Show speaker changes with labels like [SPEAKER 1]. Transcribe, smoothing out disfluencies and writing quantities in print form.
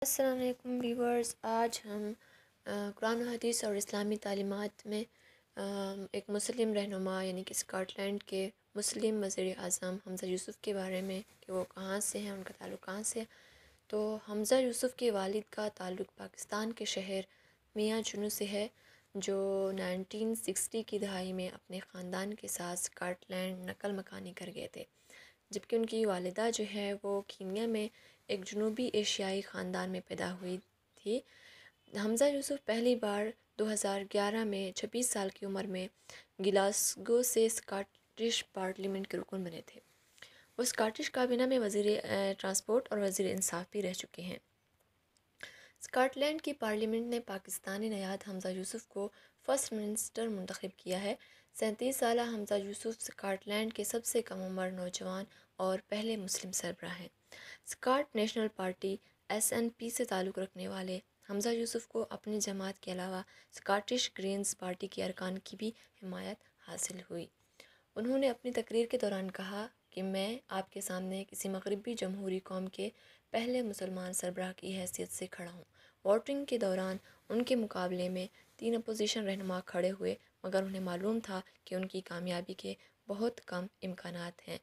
[SPEAKER 1] السلام علیکم ویورز، آج ہم قرآن و حدیث اور اسلامی تعلیمات میں ایک مسلم رہنما یعنی کہ اسکاٹ لینڈ کے مسلم وزیر اعظم حمزہ یوسف کے بارے میں کہ وہ کہاں سے ہیں، ان کا تعلق کہاں سے ہے۔ تو حمزہ یوسف کے والد کا تعلق پاکستان کے شہر میاں چنو سے ہے، جو 1960 کی دہائی میں اپنے خاندان کے ساتھ اسکاٹ لینڈ نقل مکانی کر گئے تھے، جبکہ ان کی والدہ جو ہے وہ کینیا میں ایک جنوبی ایشیائی خاندان میں پیدا ہوئی تھی۔ حمزہ یوسف پہلی بار 2011 میں 26 سال کی عمر میں گلاسگو سے اسکاٹش پارلیمنٹ کے رکن بنے تھے۔ وہ اسکاٹش کابینہ میں وزیر ٹرانسپورٹ اور وزیر انصاف بھی رہ چکے ہیں۔ اسکاٹ لینڈ کی پارلیمنٹ نے پاکستانی نیاد حمزہ یوسف کو فرسٹ منسٹر منتخب کیا ہے۔ 37 سالہ حمزہ یوسف اسکاٹ لینڈ کے سب سے کم عمر نوجوان اور پہلے مسلم سربراہ ہیں۔ اسکاٹ نیشنل پارٹی SNP سے تعلق رکھنے والے حمزہ یوسف کو اپنی جماعت کے علاوہ اسکاٹش گرینز پارٹی کے ارکان کی بھی حمایت حاصل ہوئی۔ انہوں نے اپنی تقریر کے دوران کہا کہ میں آپ کے سامنے کسی مغربی جمہوری قوم کے پہلے مسلمان سربراہ کی حیثیت سے کھڑا ہوں۔ ووٹنگ کے دوران ان کے مقابلے میں 3 اپوزیشن رہنما کھڑے ہوئے، مگر انہیں معلوم تھا کہ ان کی کامیابی کے بہت کم امکانات ہیں۔